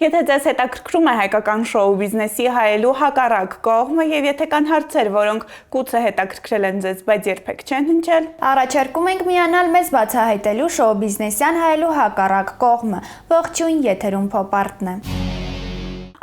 Եթե ձեզ հետաքրքրում է հայկական շոու բիզնեսի հայելու հակառակ կողմը եւ եթե կան հարցեր, որոնք գուցե հետաքրքրել են ձեզ, բայց երբեք չեն հնչել, առաջարկում ենք միանալ մեզ բացահայտելու շոու բիզնեսյան հայելու հակառակ կողմը։ Ողջույն, եթերում Փոպ-արտն է։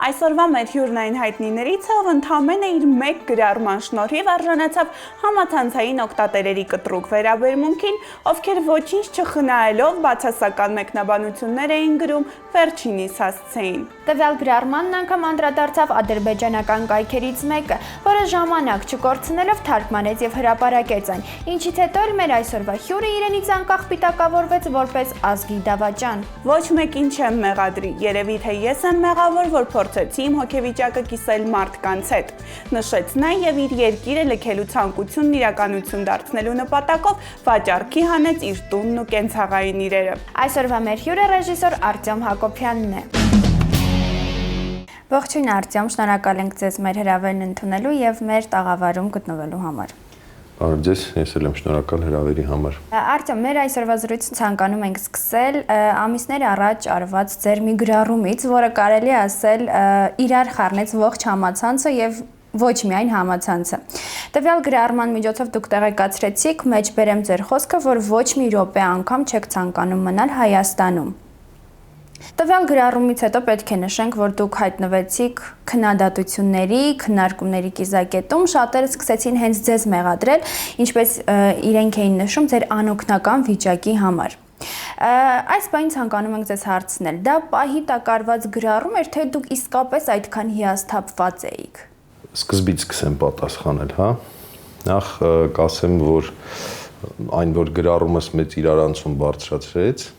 Այսօրվա մեր հյուրն այն հայտնիներից է, ով ընդամենը իր մեկ գրառման շնորհիվ արժանացավ համացանցային օգտատերերի կտրուկ վերաբերմունքին, ովքեր ոչինչ չխնայելով բացասական մեկնաբանություններ էին գրում, վերջինիս հասցեին։ Տվյալ գրառմանն անգամ անդրադարձավ ադրբեջանական կայքերից մեկը, որը ժամանակ չկորցնելով թարգմանեց եւ հրապարակեց այն, ինչից հետո էլ մեր այսօրվա հյուրը իրենից անկախ պիտակավորվեց որպես ազգի դավաճան։ Ոչ մեկին չեմ մեղադրի, երևի թե ես եմ մեղավոր, որ փորձեցի իմ հոգեվիճակը կիսել մարդկանց հետ, նշեց նա եւ իր երկիրը լքելու ցանկությունն իրականություն դարձնելու նպատակով վաճառքի հանեց իր տունն ու կենցաղային իրերը։ Այսօրվա մեր հյուրը ռեժիսոր Արտյոմ Հակոբյանն է։ Ողջույն Արտյոմ, շնորհակալ ենք ձեզ մեր հրավերն ընդունելու եւ մեր տաղավարում գտնվելու համար։ Բարև ձեզ, ես էլ եմ շնորհակալ հրավերի համար։ Արտյոմ, մեր այսօրվա զրույցը ցանկանում ենք սկսել ամիսներ առաջ արված ձեր մի գրառումից, որը կարելի է ասել իրար խառնեց ողջ համացանցը եւ ոչ միայն համացանցը։ Տվյալ գրառման միջոցով դուք տեղեկացրեցիք, մեջբերեմ ձեր խոսքը, որ ոչ մի րոպե անգամ չեք ցանկանում մնալ Հայաստանում։ Տվյալ գրառումից հետո պետք է նշենք, որ դուք հայտնվեցիք քննադատությունների, քննարկումների կիզակետում, շատերը սկսեցին հենց ձեզ մեղադրել, ինչպես իրենք էին նշում ձեր անօգնական վիճակի համար։ Այս բանին ցանկանում ենք ձեզ հարցնել, դա պահի տակ արված գրառում էր, թե դուք իսկապես այդքան հիասթափված էիք։ Սկզբից սկսեմ պատասխանել, հա։ Նախ կասեմ, որ այն, որ գրառումս մեծ իրարանցում բարձրացրեց,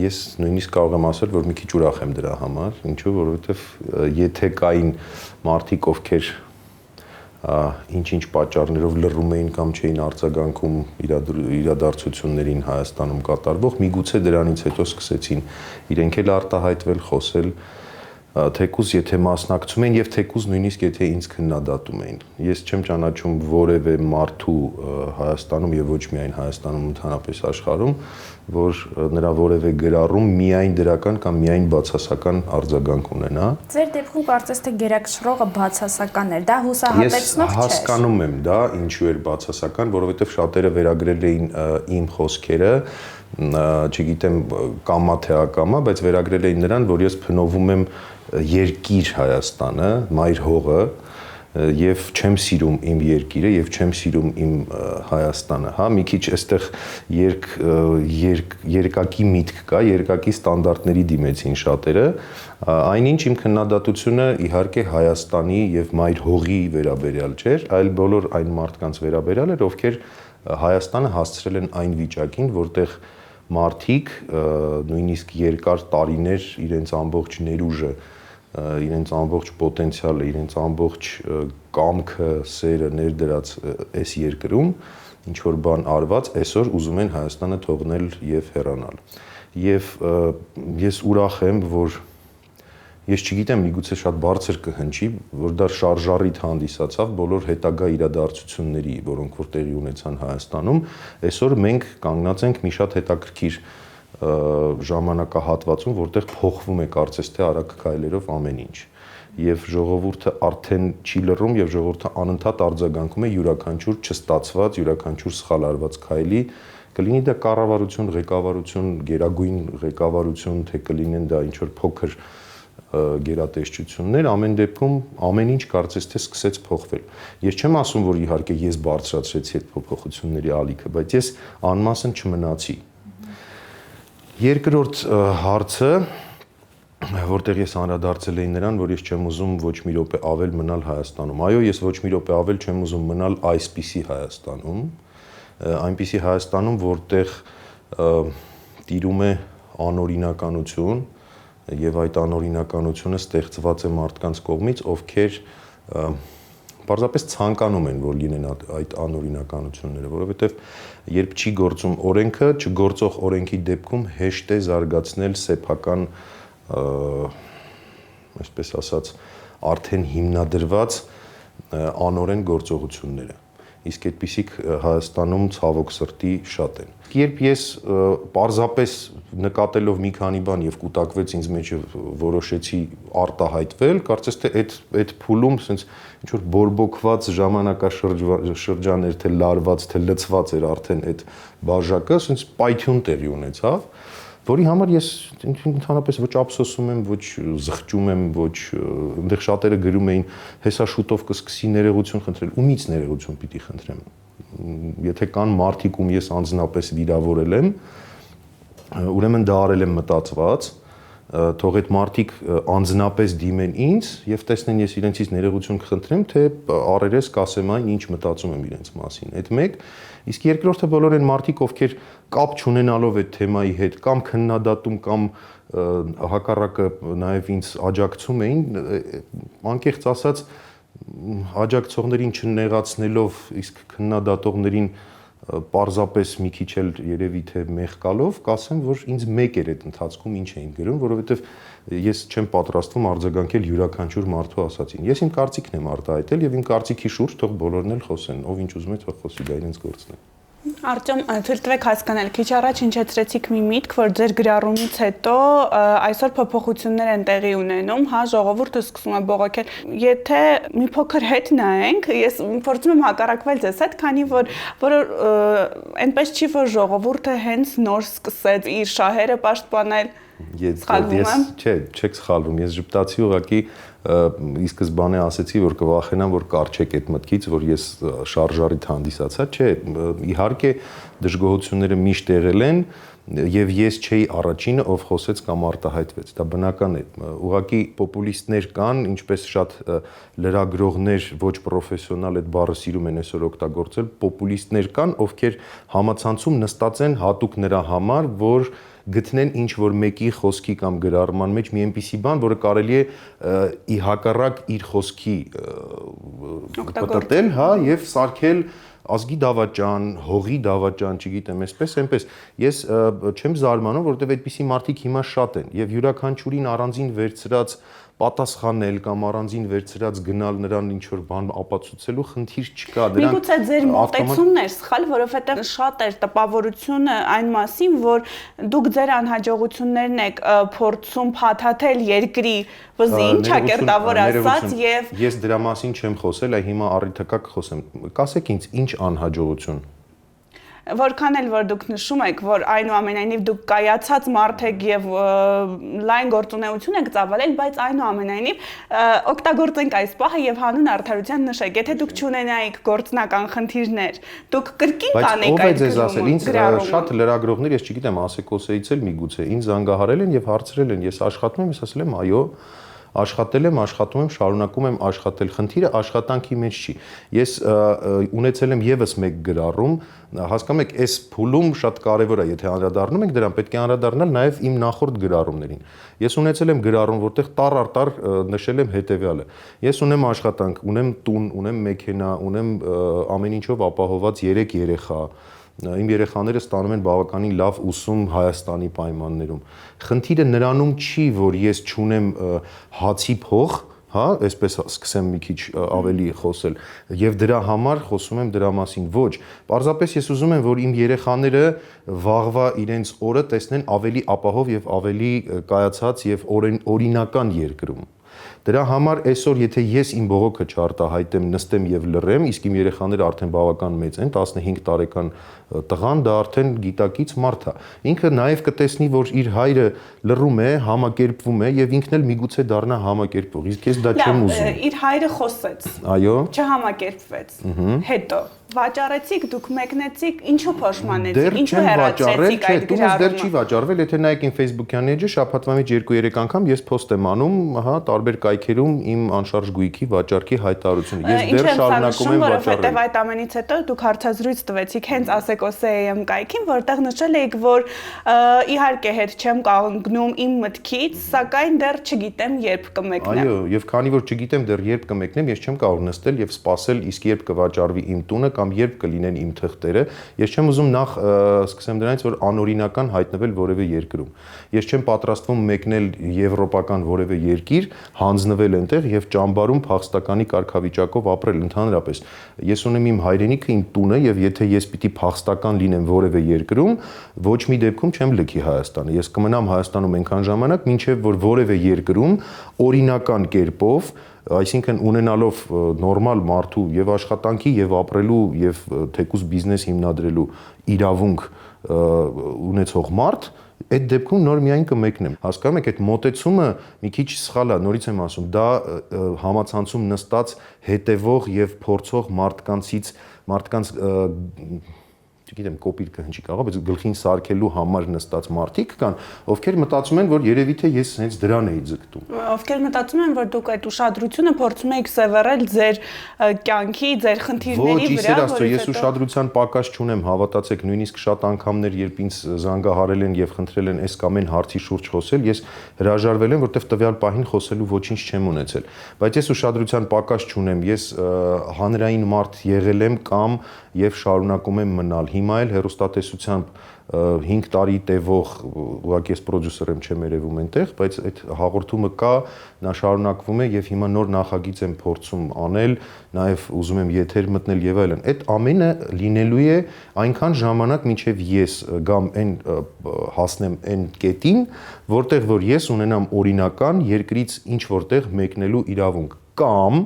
ես նույնիսկ կարող եմ ասել, որ մի քիչ ուրախ եմ դրա համար, ինչու, որովհետև եթե կային մարդիկ, ովքեր ինչ-ինչ պատճառներով լռում էին կամ չէին արձագանքում իրադարձություններին Հայաստանում կատարվող, միգուցե դրանից հետո սկսեցին իրենք էլ արտահայտվել, խոսել, թեկուզ եթե մասնակցում էին եւ թեկուզ նույնիսկ եթե ինձ քննադատում էին։ Ես չեմ ճանաչում որևէ մարդու Հայաստանում եւ ոչ միայն Հայաստանում, ընդհանրապես աշխարհում, որ նրա որևէ գրառում միայն դրական կամ միայն բացասական արձագանք ունենա։ Ձեր դեպքում կարծես թե գերակշռողը բացասական էր, դա հուսահատեցնող չէր։ Ես հասկանում եմ դա, ինչու էր բացասական, որովհետեւ շատերը վերագրել էին իմ խոսքերը, չգիտեմ կամա թե ակամա, բայց վերագրել էին նրան, որ ես փնովում եմ երկիր Հայաստանը, մայր հողը եւ չեմ սիրում իմ երկիրը եւ չեմ սիրում իմ Հայաստանը, հա, մի քիչ այստեղ երկակի միտք կա, երկակի ստանդարտների դիմեցին շատերը, այնինչ իմ քննադատությունը իհարկե Հայաստանի եւ մայր հողի վերաբերյալ չէր, այլ բոլոր այն մարդկանց վերաբերյալ էր, ովքեր Հայաստանը հասցրել են այն վիճակին, որտեղ մարդիկ նույնիսկ երկար տարիներ իրենց ամբողջ ներուժը, իրենց ամբողջ պոտենցիալը, իրենց ամբողջ կամքը, սերը ներդրած այս երկրում, ինչ որ բան արված, այսօր ուզում են Հայաստանը թողնել եւ հեռանալ։ Եվ ես ուրախ եմ, որ ես չգիտեմ, միգուցե շատ բարձր կհնչի, որ դա շարժառիթ հանդիսացավ բոլոր հետագա իրադարձությունների, որոնք որ տեղի ունեցան Հայաստանում, այսօր մենք կանգնած ենք մի շատ հետաքրքիր ժամանակահատվածում, որտեղ փոխվում է կարծես թե արագ քայլերով ամեն ինչ։ Եվ ժողովուրդը արդեն չի լռում եւ ժողովուրդը անընդհատ արձագանքում է յուրաքանչյուր չստացված, յուրաքանչյուր սխալ արված քայլի, կլինի դա կառավարություն, ղեկավարություն, գերագույն ղեկավարություն, թե կլինեն դա ինչ որ փոքր գերատեսչություններ, ամեն դեպքում ամեն ինչ կարծես թե սկսեց փոխվել։ Ես չեմ ասում, որ իհարկե ես բարձրացրեցի այդ փոփոխությունների ալիքը, բայց ես անմասն չմնացի։ Երկրորդ հարցը, որտեղ ես անդրադարձել էի նրան, որ ես չեմ ուզում ոչ մի րոպե ավել մնալ Հայաստանում։ Այո, ես ոչ մի րոպե ավել չեմ ուզում մնալ այսպիսի Հայաստանում, այնպիսի Հայաստանում, որտեղ տիրում է անօրինականություն եւ այդ անօրինականությունը ստեղծված է մարդկանց կողմից, ովքեր պարզապես ցանկանում են, որ լինեն այդ անօրինականությունները, որովհետեւ երբ չի գործում օրենքը, չգործող օրենքի դեպքում հեշտ է զարգացնել սեփական, այսպես ասած, արդեն հիմնադրված անօրեն գործողությունները։ Իսկ այդպիսիք Հայաստանում ցավոք սրտի շատ են։ Երբ ես պարզապես նկատելով մի քանի բան եւ կուտակվեց ինձ մեջ որոշեցի արտահայտվել, կարծես թե այդ փուլում sense ինչ որ բորբոքված ժամանակաշրջան էր, թե լարված, թե լցված էր արդեն այդ բաժակը, sense պայթյուն տեղի ունեցավ, որի համար ես ընդհանրապես ոչ ափսոսում եմ, ոչ զղջում եմ, ոչ այնտեղ շատերը գրում էին հեսա շուտով կսկսի ներողություն խնդրել, ումից ներողություն պիտի խնդրեմ։ Եթե կան մարդիկ, ում ես անձնապես վիրավորել եմ, ուրեմն դա արել եմ մտածված, թող այդ մարդիկ անձնապես դիմեն ինձ եւ տեսնեն ես իրենցից ներողություն կխնդրեմ, թե առերես կասեմ այն, ինչ մտածում եմ իրենց մասին։ Այդ մեկ, իսկ երկրորդը բոլոր այն մարդիկ, ովքեր կապ չունենալով այդ թեմայի հետ կամ քննադատում կամ հակառակը նաեւ ինձ աջակցում էին, անկեղծ ասած աջակցողներին չնեղացնելով, իսկ քննադատողներին պարզապես մի քիչ էլ երևի թե մեղկալով, կասեմ, որ ինձ մեկ էր այդ ընթացքում ինչ էին գրում, որովհետև ես չեմ պատրաստվում արձագանքել յուրաքանչյուր մարդու ասածին։ Ես իմ կարծիքն եմ արտահայտել եւ իմ կարծիքի շուրջ թող բոլորն էլ խոսեն, ով ինչ ուզում է թող խոսի, դա իրենց գործն է։ Արտյոմ, թույլ տվեք հասկանալ, քիչ առաջ հնչեցրեցիք մի միտք, որ ձեր գրառումից հետո այսօր փոփոխություններ են տեղի ունենում, հա, ժողովուրդը սկսում է բողոքել։ Եթե մի փոքր հետ նայենք, ես փորձում եմ հակառակվել ձեզ հետ, քանի որ այնպես չի, որ ժողովուրդը հենց նոր սկսեց իր շահերը պաշտպանել։ Չեք սխալվում, ես ժպտացի ուղղակի ի սկզբանե ասեցի, որ կվախենամ, որ կարճեք այդ մտքից, որ ես շարժարիտ հանդիսացա, չէ, իհարկե դժգոհությունները միշտ եղել են եւ ես չէի առաջինը, ով խոսեց կամ արտահայտվեց, դա բնական է, ուղղակի պոպուլիստներ կան, ինչպես շատ լրագրողներ ոչ պրոֆեսիոնալ այդ բառը սիրում են այսօր օգտագործել, պոպուլիստներ կան, ովքեր համացանցում նստած են հատուկ նրա համար, որ գտնեն ինչ որ մեկի խոսքի կամ գրառման մեջ մի այնպիսի բան, որը կարելի է ի հակառակ իր խոսքի պատտել, հա, եւ սարքել ազգի դավաճան, հողի դավաճան, չգիտեմ, այսպես, այնպես։ Ես չեմ զարմանում, որովհետեւ այդպիսի մարդիկ հիմա շատ են եւ յուրաքանչյուրին առանձին վերցրած պատասխանել կամ առանձին վերցրած գնալ նրան ինչ որ բան ապացուցելու խնդիր չկա, դրան միգուցե ձեր մոտեցումն էր սխալ, որովհետև շատ էր տպավորությունը այն մասին, որ դուք ձեր անհաջողություններն եք փորձում փաթաթել երկրի վզին, ճակերտավոր ասած, եւ ես դրա մասին չեմ խոսել, այ հիմա առիթը կա կխոսեմ։ Կասեք ինձ, ինչ անհաջողություն։ Որքան էլ որ դուք նշում եք, որ այնուամենայնիվ դուք կայացած մարդ եք եւ լայն գործունեություն եք ծավալել, բայց այնուամենայնիվ օգտագործենք այս պահը եւ հանուն արդարության նշեք, եթե դուք չունենայիք գործնական խնդիրներ, դուք կրկին կանեք այդ գրառումը։ Ինձ շատ լրագրողներ, ես չգիտեմ, ասեկոսեից էլ միգուցե ինձ զանգահարել են եւ հարցրել են, ես աշխատում եմ, ես ասել եմ, այո, աշխատել եմ, աշխատում եմ, շարունակում եմ աշխատել։ Խնդիրը աշխատանքի մեջ չի։ Ես ունեցել եմ եւս մեկ գրառում, հասկանում եք, այս փուլում շատ կարեւոր է, եթե անդրադառնում ենք դրան, պետք է անդրադառնալ նաեւ իմ նախորդ գրառումներին։ Ես ունեցել եմ գրառում, որտեղ տառ առ տառ նշել եմ հետեւյալը. ես ունեմ աշխատանք, ունեմ տուն, ունեմ մեքենա, ունեմ ամեն ինչով ապահովված 3 երեխա։ Իմ երեխաները ստանում են բավականին լավ ուսում Հայաստանի պայմաններում։ Խնդիրը նրանում չի, որ ես չունեմ հացի փող, հա, այսպես սկսեմ մի քիչ ավելի խոսել, եւ դրա համար խոսում եմ դրա մասին, ոչ, պարզապես ես ուզում եմ, որ իմ երեխաները վաղվա իրենց օրը տեսնեն ավելի ապահով եւ ավելի կայացած եւ օրինական երկրում։ Դրա համար այսօր եթե ես իմ բողոքը չարտահայտեմ, նստեմ եւ լռեմ, իսկ իմ երեխաները արդեն բավական մեծ են, 15 տարեկան տղան դա արդեն գիտակից մարդ է։ Ինքը նաեւ կտեսնի, որ իր հայրը լռում է, համակերպվում է եւ ինքն էլ միգուցե դառնա համակերպող։ Իսկ ես դա չեմ ուզում։ Իր հայրը խոսեց։ Այո։ Չհամակերպվեց։ Հետո վաճառեցիք, դուք մեկնեցիք, ինչու փոշմանեցիք, ինչու հեռացրեցիք այդ գրառումը։ Դեռ չի վաճառվել, եթե նայեք իմ Facebook-յան էջը, շաբաթվա մեջ 2-3 անգամ ես post եմ անում, հա, տարբեր կայքերում իմ անշարժ գույքի վաճառքի հայտարարությունը։ Ես դեռ շարունակում եմ վաճառել։ Որովհետև այդ ամենից հետո դուք հարցազրույց տվեցիք հենց ASECOS-AM կայքին, որտեղ նշել էիք, որ իհարկե հետ չեմ կանգնում իմ մտքից, սակայն դեռ չգիտեմ երբ կմեկնեմ։ Այո, եւ քանի որ չգիտեմ դեռ երբ կմեկնեմ, ես չեմ կարող նստել եւ սպասել, իսկ երբ կվաճառվի իմ տունը կամ երբ կլինեն իմ թղթերը, ես չեմ ուզում նախ սկսեմ դրանից, որ անօրինական հայտնվել որևէ երկրում։ Ես չեմ պատրաստվում մեկնել եվրոպական որևէ երկիր, հանձնվել այնտեղ եւ ճամբարում փախստականի կարգավիճակով ապրել ընդհանրապես։ Ես ունեմ իմ հայրենիքը, իմ տունը եւ եթե ես պիտի փախստական լինեմ որևէ երկրում, ոչ մի դեպքում չեմ լքի Հայաստանը։ Ես կմնամ Հայաստանում այնքան ժամանակ, մինչեւ որ որևէ երկրում օրինական կերպով, այսինքն ունենալով նորմալ մարդու եւ աշխատանքի եւ ապրելու եւ թեկուզ բիզնես հիմնադրելու իրավունք ունեցող մարդ, այդ դեպքում նոր միայն կմեկնեմ։ Հասկանում եք, այդ մոտեցումը մի քիչ սխալ է, նորից եմ ասում, դա համացանցում նստած հետևող եւ փորձող մարդկանց չգիտեմ կոպիտ կհնչի կարող, բայց գլխին սարքելու համար նստած մարդիկ կան, ովքեր մտածում են, որ երևի թե ես հենց դրան էի ձգտում։ Ովքեր մտածում են, որ դուք այդ ուշադրությունը փորձում եք սևեռել ձեր կյանքի, ձեր խնդիրների վրա, որից ես ուշադրության պակաս չունեմ, հավատացեք, նույնիսկ շատ անգամներ, երբ ինձ զանգահարել են եւ խնդրել են այս կամ այն հարցի շուրջ խոսել, ես հրաժարվել եմ, որտեվ տվյալ պահին խոսելու ոչինչ չեմ ունեցել։ Բայց ես ուշադրության պակաս չունեմ, ես հանրային մարդ եղել եմ կամ եւ շարունակում եմ մնալ։ Հիմա էլ հեռուստատեսությամբ 5 տարի տևող, ուղղակի ես պրոդյուսեր եմ, չեմ երևում այնտեղ, բայց այդ հաղորդումը կա, նա շարունակվում է եւ հիմա նոր նախագիծ եմ փորձում անել, նաեւ ուզում եմ եթեր մտնել եւ այլն։ Այդ ամենը լինելու է այնքան ժամանակ, մինչեւ ես գամ այն հասնեմ այն կետին, որտեղ որ ես ունենամ օրինական երկրից ինչ որտեղ մեկնելու իրավունք կամ,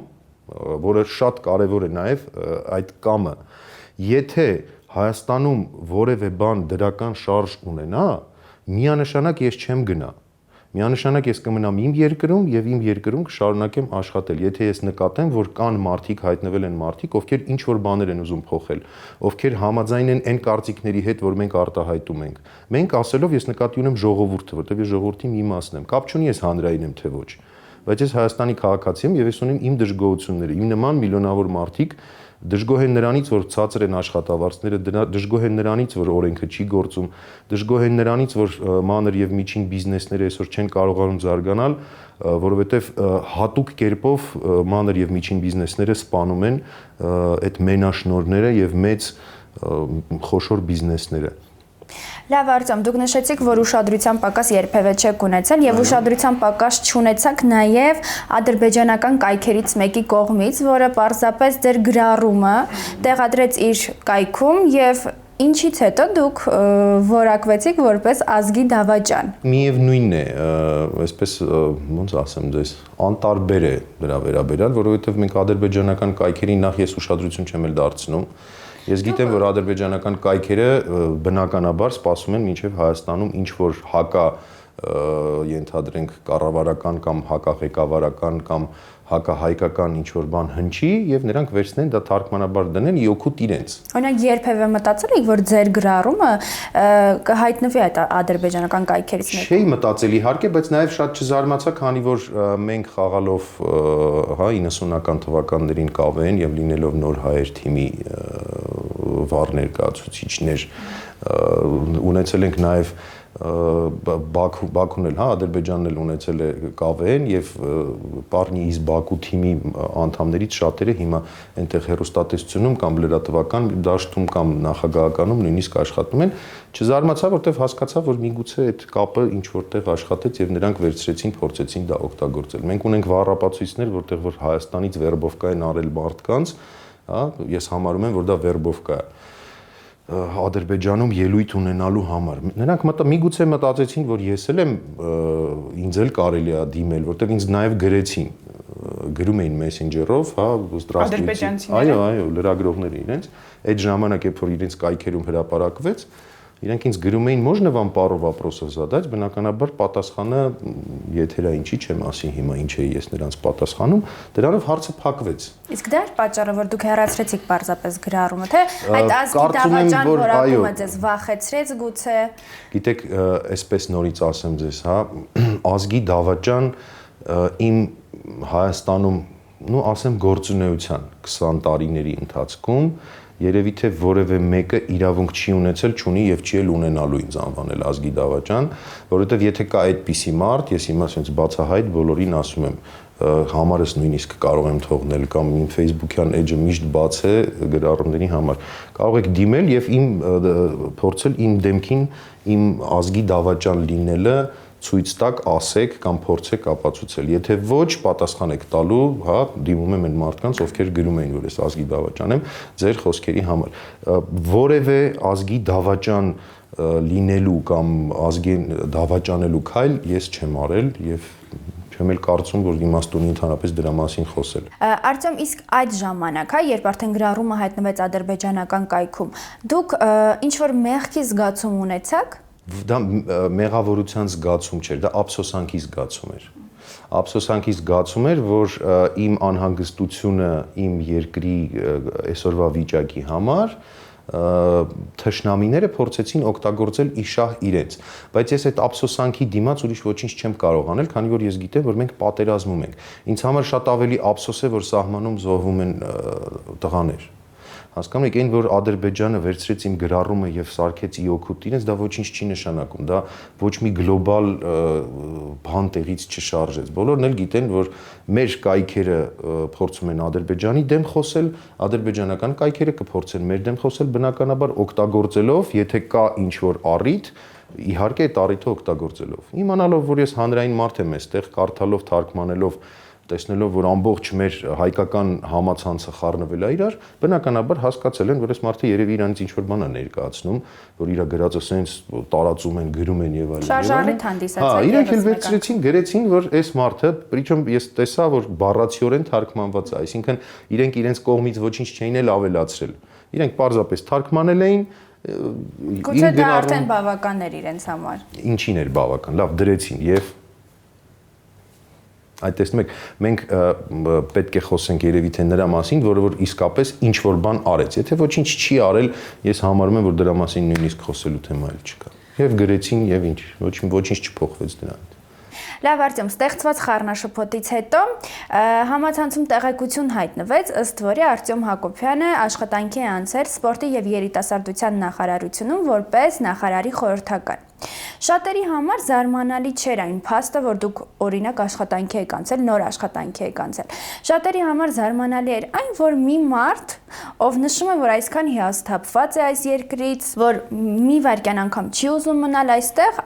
որը շատ կարեւոր է նաեւ այդ կամը, եթե Հայաստանում որևէ բան դրական շարժ ունենա, միանշանակ ես չեմ գնա։ Միանշանակ ես կմնամ իմ երկրում եւ իմ երկրում կշարունակեմ աշխատել։ Եթե ես նկատեմ, որ կան մարդիկ, հայտնվել են մարդիկ, ովքեր ինչ որ բաներ են ուզում փոխել, ովքեր համաձայն են այն կարծիքների հետ, որ մենք արտահայտում ենք։ Մենք ասելով ես նկատի ունեմ ժողովուրդը, որտեղ ես ժողովրդի մի մասն եմ։ Կապ չունի ես հանրային եմ թե ոչ։ Բայց ես Հայաստանի քաղաքացի եմ եւ ես ունեմ իմ դժգոհությունները։ Իմ նման միլիոնավոր մարդիկ դժգոհ են նրանից, որ ցածր են աշխատավարձները, դժգոհ են նրանից, որ օրենքը չի գործում, դժգոհ են նրանից, որ մանր եւ միջին բիզնեսները այսօր չեն կարողանում զարգանալ, որովհետեւ հատուկ կերպով մանր եւ միջին բիզնեսները սպանում են այդ մենաշնորհները եւ մեծ խոշոր բիզնեսները։ Լավ, Արտեմ, դուք նշեցիք, որ ուշադրության պակաս երբևէ չեք ունեցել եւ ուշադրության պակաս չունեցաք նաեւ ադրբեջանական կայքերից մեկի կողմից, որը պարզապես ձեր գրառումը տեղադրեց իր կայքում եւ ինչից հետո դուք որակվեցիք որպես ազգի դավաճան։ Միևնույնն է, այսպես ոնց ասեմ ձեզ, անտարբեր է դրա վերաբերյալ, որովհետեւ մենք ադրբեջանական կայքերին նախ ես ուշադրություն չեմ էլ դարձնում։ Ես գիտեմ, որ ադրբեջանական կայքերը բնականաբար սպասում են մինչև Հայաստանում ինչ որ հակա ենթադրենք կառավարական կամ հակաղեկավարական կամ հակահայկական ինչ որ բան հնչի եւ նրանք վերցնեն դա թարգմանաբար դնեն իօքուտ իրենց։ Օրինակ երբևէ մտածել եք, որ ձեր գրառումը կհայտնվի այդ ադրբեջանական կայքերից մեկում։ Չէի մտածել իհարկե, բայց նաեւ շատ չզարմացա, քանի որ մենք խաղալով հա 90-ական թվականներին կավեն եւ լինելով նոր հայեր թիմի վառ ներկայացուցիչներ ունեցել ենք նաեւ Բաքուն էլ, հա, Ադրբեջանն էլ ունեցել է ԿՎՆ եւ Պարնի Իզ Բաքու թիմի անդամներից շատերը հիմա այնտեղ հեռուստատեսությունում կամ լրատվական դաշտում կամ նախագահականում նույնիսկ աշխատում են, չզարմացա, որտեվ հասկացա, որ միգուցե այդ կապը ինչ որտեղ աշխատեց եւ նրանք վերցրեցին, փորձեցին դա օգտագործել։ Մենք ունենք վառապացույցներ, որտեղ որ Հայաստանից վերբովկա են արել մարդկանց, հա, ես համարում եմ, որ դա վերբովկա է Ադրբեջանում ելույթ ունենալու համար։ Նրանք միգուցե մտածեցին, որ ես էլ եմ ինձ էլ կարելի է դիմել, որտեղ ինձ նաև գրեցին, գրում էին Messenger-ով, հա, ադրբեջանցիները։ Այո, լրագրողները իրենց, այդ ժամանակ երբ որ իրենց կայքերում հրապարակվեց, իրենք ինձ գրում էին «Можно вам пару вопросов задать», բնականաբար պատասխանը եթերա ինչի չեմ ասի հիմա ինչ էի ես նրանց պատասխանում, դրանով հարցը փակվեց։ Իսկ դա էր պատճառը, որ դուք հեռացրեցիք պարզապես գրառումը, թե այդ ազգի դավաճան որակումը ձեզ վախեցրեց գուցե։ Գիտեք, այսպես նորից ասեմ ձեզ, հա, ազգի դավաճան իմ Հայաստանում, ասեմ գործունեության 20 տարիների ընթացքում երևի թե որևէ մեկը իրավունք չի ունեցել, չունի եւ չի էլ ունենալու ինձ անվանել ազգի դավաճան, որովհետեւ եթե կա այդպիսի մարդ, ես հիմա ասենց բացահայտ բոլորին ասում եմ, համարս նույնիսկ կարող եմ թողնել կամ իմ Facebook-յան էջը միշտ բաց է գրառումների համար։ Կարող եք դիմել եւ փորձել իմ դեմքին իմ ազգի դավաճան լինելը ցույց տակ, ասեք կամ փորձեք ապացուցել։ Եթե ոչ, պատասխան եք տալու, հա, դիմում եմ այն մարդկանց, ովքեր գրում էին, որ ես ազգի դավաճան եմ, ձեր խոսքերի համար։ Որևէ ազգի դավաճան լինելու կամ ազգի դավաճանելու քայլ ես չեմ արել եւ չեմ էլ կարծում, որ իմաստ ունի ընդհանրապես դրա մասին խոսել։ Արտյոմ, իսկ այդ ժամանակ, հա, երբ արդեն գրառումը հայտնվեց ադրբեջանական կայքում, դուք ինչ որ մեղքի զգացում ունեցաք։ Դա մեղավորության զգացում չէր, դա ափսոսանքի զգացում էր։ Ափսոսանքի զգացում էր, որ իմ անհանգստությունը իմ երկրի այսօրվա վիճակի համար թշնամիները փորձեցին օգտագործել իշահ իրենց, բայց ես այդ ափսոսանքի դիմաց ուրիշ ոչինչ չեմ կարող անել, քանի որ ես գիտեմ, որ մենք պատերազմում ենք։ Ինձ համար շատ ավելի ափսոս է, որ սահմանում զոհվում են տղաներ։ Հասկանում եք, այն որ Ադրբեջանը վերցրեց իմ գրառումը եւ սարքեց իօքուտ իրենց, դա ոչինչ չի նշանակում, դա ոչ մի գլոբալ բան տեղից չշարժեց։ Բոլորն էլ գիտեն, որ մեր կայքերը փորձում են Ադրբեջանի դեմ խոսել, ադրբեջանական կայքերը կփորձեն մեր դեմ խոսել, բնականաբար օգտագործելով, եթե կա ինչ որ առիթ, իհարկե այդ առիթը օգտագործելով։ Իմանալով, որ ես հանրային մարդ եմ այստեղ, կարդալով, թարգմանելով, տեսնելով, որ ամբողջ մեր հայկական համացանցը խառնվել է իրար, բնականաբար հասկացել են, որ այս մարդը երևի իրանից ինչ-որ բան է ներկայացնում, որ իր գրածը սենց տարածում են, գրում են եւ այլն։ Շարժառիթ հանդիսացել։ Հա, իրենք էլ վերցրեցին, գրեցին, որ այս մարդը, причем ես տեսա, որ բառացիորեն թարգմանված է, այսինքն իրենք իրենց կողմից ոչինչ չէին էլ ավելացրել։ Իրենք պարզապես թարգմանել էին Գուցե դա արդեն բավական էր իրենց համար։ Ինչին էր բավական։ Լավ, դրեցին եւ այդ տեսնում եք, մենք պետք է խոսենք երևի թե նրա մասին, որը որ իսկապես ինչ որ բան արեց։ Եթե ոչինչ չի արել, ես համարում եմ, որ դրա մասին նույնիսկ խոսելու թեմա էլ չկա։ Եվ գրեցին եւ ինչ, ոչինչ չփոխվեց դրանից։ Լավ, Արտյոմ, ստեղծված խառնաշփոթից հետո համացանցում տեղեկություն հայտնվեց, ըստ որի Արտյոմ Հակոբյանը աշխատանքի է անցել սպորտի եւ երիտասարդության նախարարությունում որպես նախարարի խորհրդական։ Շատերի համար զարմանալի չէր այն փաստը, որ դուք օրինակ աշխատանքի եք անցել, նոր աշխատանքի եք անցել։ Շատերի համար զարմանալի էր այն, որ մի մարդ, ով նշում է, որ այսքան հիասթափված է այս երկրից, որ մի վայրկյան անգամ չի ուզում մնալ այստեղ,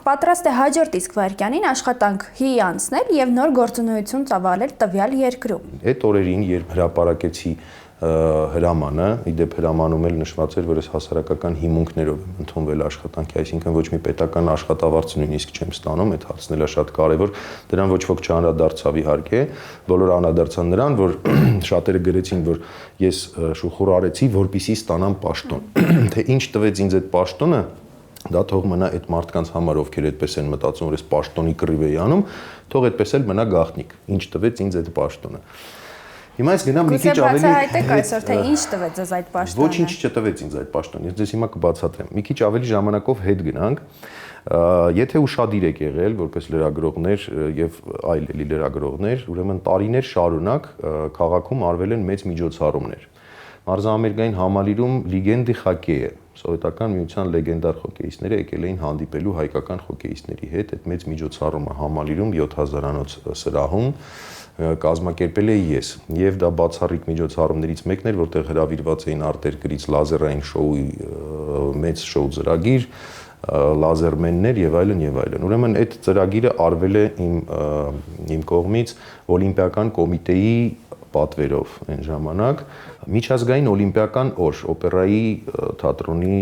պատրաստ է հաջորդ իսկ վայրկյանին աշխատանքի անցնել եւ նոր գործունեություն ծավալել տվյալ երկրում։ Այդ օրերին, երբ հրապարակեցի հրամանը, իդեպ հրամանում էլ նշված էր, որ ես հասարակական հիմունքներով եմ ընդունվել աշխատանքի, այսինքն ոչ մի պետական աշխատավարձ նույնիսկ չեմ ստանում, այդ հարցն էլ է շատ կարևոր, դրան ոչ ոք չանդրադարձավ իհարկե, բոլորը անդրադարձան նրան, որ շատերը գրեցին, որ ես շուխուր արեցի, որպեսզի ստանամ պաշտոն, թե ինչ տվեց ինձ այդ պաշտոնը, դա թող մնա այդ մարդկանց համար, ովքեր այդպես են մտածում, որ ես պաշտոնի կռիվ էի անում, թող այդպես էլ մնա գաղտնիք, ինչ տվեց ինձ այդ պաշտոնը։ Հիմա ես գնամ մի քիչ ավելի բացահայտեք այսօր թե ինչ տվեց ձեզ այդ պաշտոնը։ Ոչինչ չտվեց ինձ այդ պաշտոնը։ Ես ձեզ հիմա կբացատրեմ։ Մի քիչ ավելի ժամանակով հետ գնանք։ Եթե ուշադիր եք եղել որպես լրագրողներ եւ այլ էլի լրագրողներ, ուրեմն տարիներ շարունակ քաղաքում արվել են մեծ միջոցառումներ։ Մարզամերգային համալիրում լեգենդի խոկեյը, սովետական միության լեգենդար խոկեյիստները եկել էին հանդիպելու հայկական խոկեյիստների հետ, այդ մեծ միջոցառումը համալիրում 7000-անոց սրահում կազմակերպել էի ես եւ դա բացառիկ միջոցառումներից մեկն էր, որտեղ հրավիրված էին արտերկրից լազերային շոուի մեծ շոու ծրագիր, լազերմեններ եւ այլն եւ այլն։ Ուրեմն այդ ծրագիրը արվել է իմ կողմից Օլիմպիական կոմիտեի պատվերով այն ժամանակ միջազգային օլիմպիական օր օպերայի թատրոնի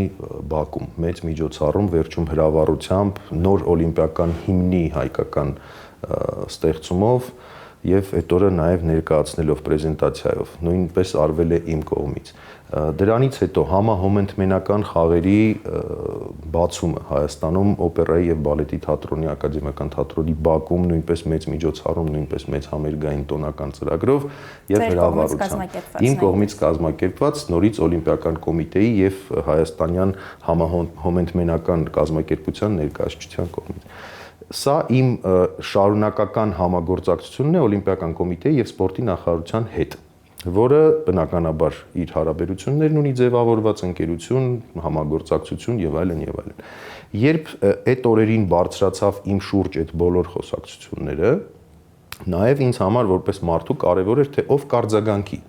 բակում մեծ միջոցառում վերջում հրավառությամբ նոր օլիմպիական հիմնի հայկական ստեղծումով եւ այդ օրը նաեւ ներկայացնելով պրեզենտացիայով նույնպես արվել է իմ կողմից դրանից հետո համահոմենտմենական խաղերի բացումը Հայաստանում օպերայի եւ բալետի թատրոնի ակադեմիական թատրոնի բակում նույնպես մեծ միջոցառում նույնպես մեծ համերգային տոնական ծրագրով եւ հրավառությամբ իմ կողմից կազմակերպված նորից օլիմպիական կոմիտեի եւ հայաստանյան համահոմենտմենական կազմակերպության ներկայացության կողմից Սա իմ շարունակական համագործակցությունն է Օլիմպիական կոմիտեի եւ սպորտի նախարարության հետ։ որը բնականաբար իր հարաբերություններն ունի ձևավորված ընկերություն, համագործակցություն եւ այլն եւ այլն։ Երբ այդ օրերին բարձրացավ իմ շուրջ այդ բոլոր խոսակցությունները, նաեւ ինձ համար որպես մարդու կարեւոր էր թե ով կարձագանքի։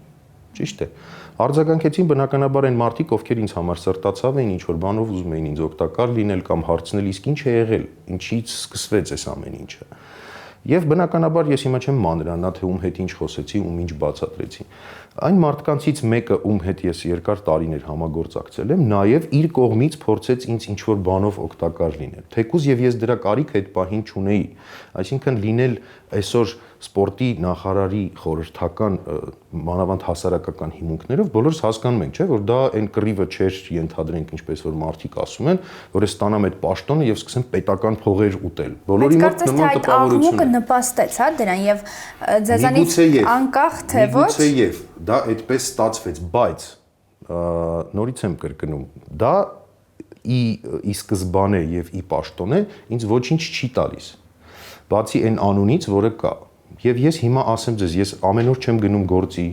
Ճիշտ է։ Արձագանքեցին բնականաբար այն մարդիկ, ովքեր ինձ համար սրտացավ էին, ինչ որ բանով ուզում էին ինձ օգտակար լինել կամ հարցնել, իսկ ինչ է եղել, ինչից սկսվեց այս ամեն ինչը։ Եվ բնականաբար ես հիմա չեմ մանրանա թե ում հետ ինչ խոսեցի, ում ինչ բացատրեցի։ Այն մարդկանցից մեկը, ում հետ ես երկար տարիներ համագործակցել եմ, նաև իր կողմից փորձեց ինձ ինչ որ բանով օգտակար լինել։ Թեկուզ եւ ես դրա կարիք այդ պահին չունեի։ Այսինքն լինել այսօր սպորտի նախարարի խորհրդական մանավանդ հասարակական հիմունքներով բոլորս հասկանում ենք, չէ՞, որ դա այն կռիվը չէր ենթադրենք, ինչպես որ մարդիկ ասում են, որ ես ստանամ այդ պաշտոնը եւ սկսեմ պետական փողեր ուտել։ Բոլորի մոտ նման տպավորություն է։ Նպաստեց, հա, դրան եւ ձեզանից անկախ թե ոչ։ Միգուցեև դա այդպես ստացվեց, բայց նորից եմ կրկնում, դա ի սկզբանե եւ ի պաշտոնե ինձ ոչինչ չի տալիս։ Բացի այն անունից, որը կա։ Եվ ես հիմա ասեմ ձեզ, ես ամեն օր չեմ գնում գործի,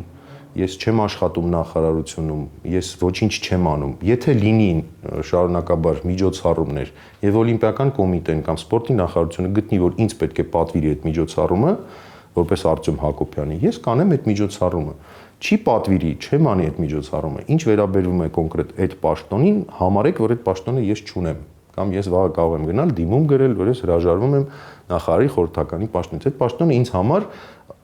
ես չեմ աշխատում նախարարությունում, ես ոչինչ չեմ անում։ Եթե լինի շարունակաբար միջոցառումներ եւ օլիմպիական կոմիտեն կամ սպորտի նախարարությունը գտնի, որ ինձ պետք է պատվիրի այդ միջոցառումը, որպես Արտյոմ Հակոբյանի, ես կանեմ այդ միջոցառումը։ Չի պատվիրի, չեմ անի այդ միջոցառումը։ Ինչ վերաբերում է կոնկրետ այդ պաշտոնին, համարեք, որ այդ պաշտոնը ես չունեմ, կամ ես վաղը կարող եմ գնալ դիմում գրել, որ ես հրաժարվում եմ նախարարի խորհրդականի պաշտոնից։ Այդ պաշտոնը ինձ համար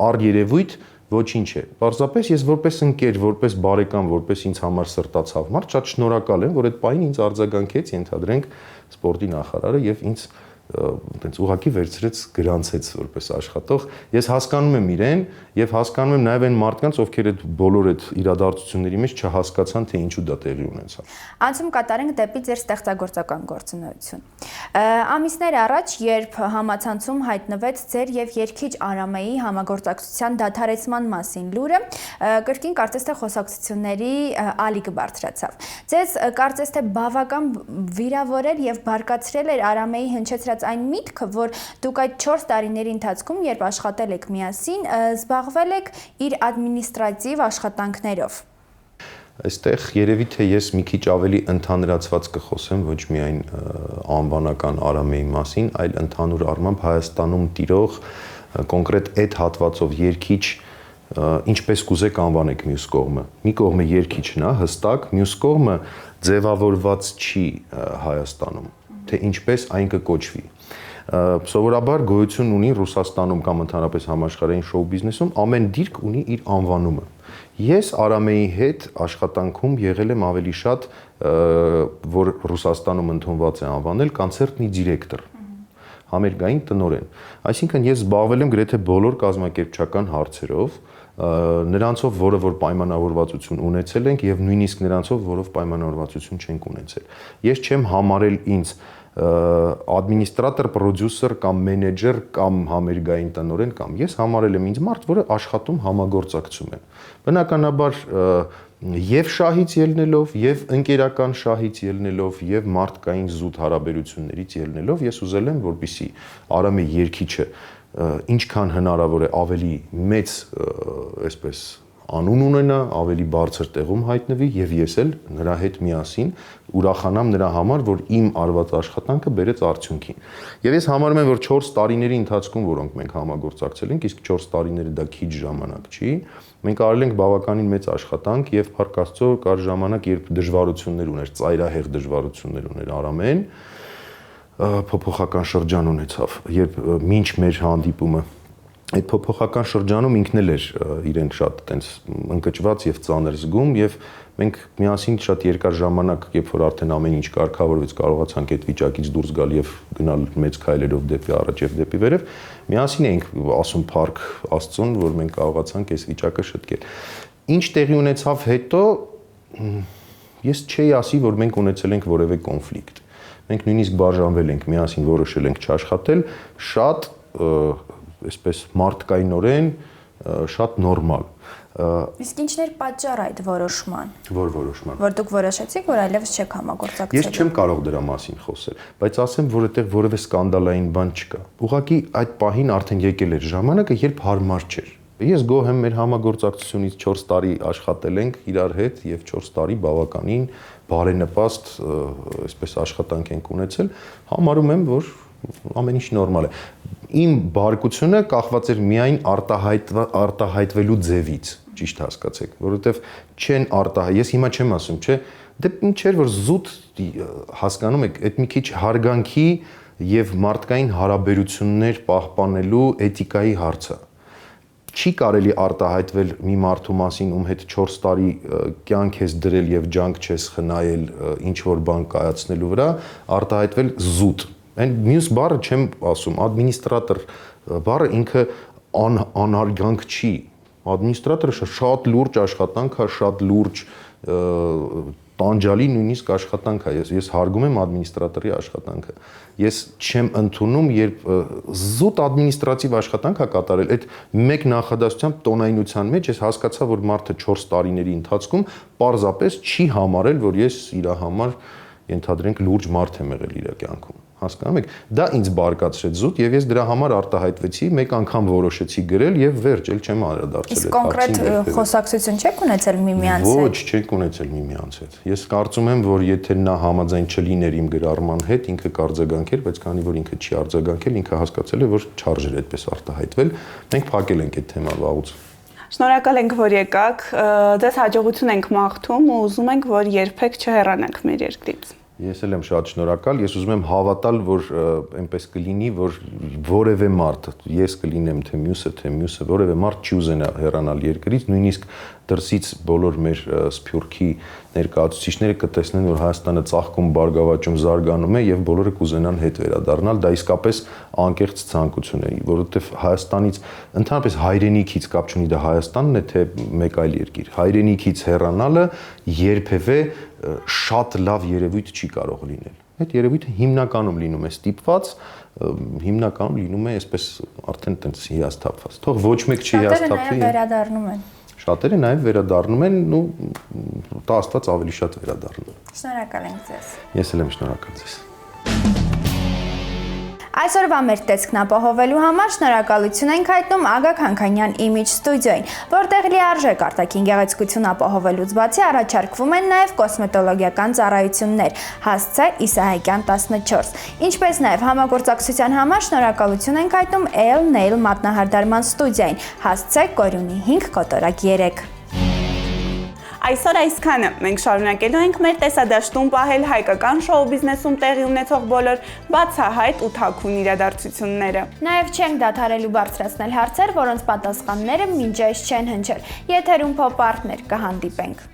առերևույթ ոչինչ է։ Պարզապես ես որպես ընկեր, որպես բարեկամ, որպես ինձ համար սրտացավ մարդ, շատ շնորհակալ եմ, որ այդ պահին ինձ արձագանքեց, ենթադրենք, սպորտի նախարարը եւ ինձ այտենց ուղակի վերցրեց գրանցեց որպես աշխատող։ Ես հասկանում եմ իրեն եւ հասկանում եմ նաեւ այն մարդկանց, ովքեր այդ բոլոր այդ իրադարձությունների մեջ չհասկացան, թե ինչու դա տեղի ունեցավ։ Անցում կատարենք դեպի ձեր ստեղծագործական գործունեություն։ Ամիսներ առաջ, երբ համացանցում հայտնվեց ձեր եւ երգիչ Արամեի համագործակցության դադարեցման մասին լուրը, կրկին կարծես թե խոսակցությունների ալիք բարձրացավ։ Ձեզ կարծես թե բավական վիրավորել եւ բարկացրել էր Արամեի հնչեցրած այն միտքը, որ դուք այդ 4 տարիների ընթացքում, երբ աշխատել եք միասին, զբաղվել եք իր ադմինիստրատիվ աշխատանքներով։ Այստեղ երևի թե ես մի քիչ ավելի ընդհանրացված կխոսեմ ոչ միայն անվանական Արամեի մասին, այլ ընդհանուր առմամբ Հայաստանում տիրող կոնկրետ այդ հատվածով երգիչ ինչպես կուզեք անվանեք մյուս կողմը։ Մի կողմը երգիչն է, հստակ, մյուս կողմը ձևավորված չի Հայաստանում, թե ինչպես այն կկոչվի։ Սովորաբար գոյություն ունի Ռուսաստանում կամ ընդհանրապես համաշխարհային շոու բիզնեսում ամեն դիրք ունի իր անվանումը։ Ես Արամեի հետ աշխատանքում եղել եմ ավելի շատ, որ Ռուսաստանում ընդունված է անվանել կոնցերտնի դիրեկտոր, համերգային տնօրեն։ Այսինքն ես զբաղվել եմ գրեթե բոլոր կազմակերպչական հարցերով, նրանցով, որը որ պայմանավորվածություն ունեցել ենք եւ նույնիսկ նրանցով, որով պայմանավորվածություն չենք ունեցել։ Ես չեմ համարել ինձ ադմինիստրատոր, պրոդյուսեր կամ մենեջեր կամ համերգային տնօրեն կամ ես համարել եմ ինձ մարդ, որը աշխատում համագործակցում է։ Բնականաբար եւ շահից ելնելով, եւ ընկերական շահից ելնելով, եւ մարդկային զուտ հարաբերություններից ելնելով ես ուզել եմ, որպեսզի Արամեի երգիչը ինչքան հնարավոր է ավելի մեծ, այսպես անուն ունենա, ավելի բարձր տեղում հայտնվի եւ ես էլ նրա հետ միասին ուրախանամ նրա համար, որ իմ արված աշխատանքը բերեց արդյունքին։ Եվ ես համարում եմ, որ 4 տարիների ընթացքում, որոնք մենք համագործակցել ենք, իսկ 4 տարիները դա քիչ ժամանակ չի, մենք արել ենք բավականին մեծ աշխատանք եւ Փառք Աստծո կար ժամանակ, երբ դժվարություններ ուներ, ծայրահեղ դժվարություններ ուներ Արամեն, փոփոխական շրջան ունեցավ, երբ մինչ մեր հանդիպումը այդ փոփոխական շրջանում ինքն էլ էր իրեն շատ այտենց ընկճված եւ ծանր զգում եւ մենք միասին շատ երկար ժամանակ, երբ որ արդեն ամեն ինչ կարգավորվեց, կարողացանք այդ վիճակից դուրս գալ եւ գնալ մեծ քայլերով դեպի առաջ եւ դեպի վերև, միասին էինք ասում Փառք Աստծուն, որ մենք կարողացանք այս վիճակը շտկել։ Ինչ տեղի ունեցավ հետո, ես չէի ասի, որ մենք ունեցել ենք որևէ կոնֆլիկտ։ Մենք նույնիսկ բաժանվել ենք, միասին որոշել ենք չաշխատել, շատ այսպես մարդկայնորեն շատ նորմալ։ Իսկ ինչն էր պատճառը այդ որոշման։ Որ որոշման։ Որ դուք որոշեցիք, որ այլևս չեք համագործակցել։ Ես չեմ կարող դրա մասին խոսել, բայց ասեմ, որ այդտեղ որևէ սկանդալային բան չկա։ Ուղղակի այդ պահին արդեն եկել էր ժամանակը, երբ հարմար չէր։ Ես գոհ եմ մեր համագործակցությունից 4 տարի աշխատել ենք իրար հետ եւ 4 տարի բավականին բարենպաստ այսպես աշխատանք ենք ունեցել, համարում եմ, որ ամեն ինչ նորմալ է։ Իմ բարկությունը կախված էր միայն արտահայտվելու ձևից, ճիշտ հասկացեք, որովհետեւ չեն ես հիմա չեմ ասում, չէ, դե ինչ էր որ զուտ հասկանում եք, այդ մի քիչ հարգանքի եւ մարդկային հարաբերություններ պահպանելու էթիկայի հարց է։ Չի կարելի արտահայտվել մի մարդու մասին, ում հետ 4 տարի կյանք ես դրել եւ ջանք չես խնայել ինչ որ բան կայացնելու վրա, արտահայտվել զուտ։ Այն մյուս բառը չեմ ասում, ադմինիստրատոր բառը ինքը անհարգանք չի։ Ադմինիստրատորը շատ լուրջ աշխատանք է, շատ լուրջ տանջալի նույնիսկ աշխատանք է։ Ես հարգում եմ ադմինիստրատորի աշխատանքը։ Ես չեմ ընդունում, երբ զուտ ադմինիստրատիվ աշխատանք է կատարել, այդ մեկ նախադասությամբ տոնայնության մեջ ես հասկացա, որ մարդը 4 տարիների ընթացքում պարզապես չի համարել, որ ես իր համար ենթադրենք լուրջ մարդ եմ եղել իր կյանքում։ Հասկանում եք, դա ինձ բարկացրեց զուտ եւ ես դրա համար արտահայտվեցի, մեկ անգամ որոշեցի գրել եւ վերջ, էլ չեմ անդրադարձել այդ կոնկրետ խոսակցություն չեք ունեցել միմյանց հետ։ Ոչ, չենք ունեցել միմյանց հետ։ Ես կարծում եմ, որ եթե նա համաձայն չլիներ իմ գրառման հետ, ինքը կարձագանքեր, բայց քանի որ ինքը չի արձագանքել, ինքը հասկացել է, որ չարժեր այդպես արտահայտվել։ Մենք փակել ենք այդ թեման վաղուց։ Շնորհակալ ենք, որ եկաք։ Ձեզ հաջողություն ենք մաղթում ու ուզում ենք, որ երբեք չհեռանաք մեր երկրից։ Ես էլ եմ շատ շնորհակալ, ես ուզում եմ հավատալ, որ այնպես կլինի, որ որևէ մարդ, ես կլինեմ թե մյուսը, որևէ մարդ չի ուզենա հեռանալ երկրից, նույնիսկ դրսից բոլոր մեր սփյուռքի ներկայացուցիչները կտեսնեն, որ Հայաստանը ծաղկում, բարգավաճում, զարգանում է եւ բոլորը կուզենան հետ վերադառնալ, դա իսկապես անկեղծ ցանկություն է, որովհետեւ Հայաստանից ընդհանրապես հայրենիքից կապ չունի դա Հայաստանն է թե մեկ այլ երկիր, հայրենիքից հեռանալը երբևէ շատ լավ երևույթ չի կարող լինել։ Այդ երևույթը հիմնականում լինում է ստիպված, հիմնականում լինում է այսպես արդեն տենց հիասթափված։ Թող ոչ մեկ չի հիասթափվի։ Շատերը նաև վերադառնում են։ Շատերը նաև վերադառնում են, ու դա Աստված ավելի շատ վերադառնում։ Շնորհակալ ենք ձեզ։ Ես էլ եմ շնորհակալ ձեզ։ Այսօրվա մեր տեսքն ապահովելու համար շնորհակալություն ենք հայտնում Ագագ Հանքանյան Image Studio-ին, որտեղ լիարժեք արտաքին գեղեցկություն ապահովելուց բացի առաջարկվում են նաև կոսմետոլոգիական ծառայություններ, հասցե Իսահակյան 14, ինչպես նաև համագործակցության համար շնորհակալություն ենք հայտնում L Nail մատնահարդարման ստուդիային, հասցե Կորյունի 5 կոտորակ 3։ Այսօր այսքանը, մենք շարունակելու ենք մեր տեսադաշտում պահել հայկական շոու բիզնեսում տեղի ունեցող բոլոր բացահայտ ու թաքուն իրադարձությունները։ Նաև չենք դադարելու բարձրացնել հարցեր, որոնց պատասխանները մինչ այս չեն հնչել։ Եթերում փոփ-արտներ կհանդիպենք։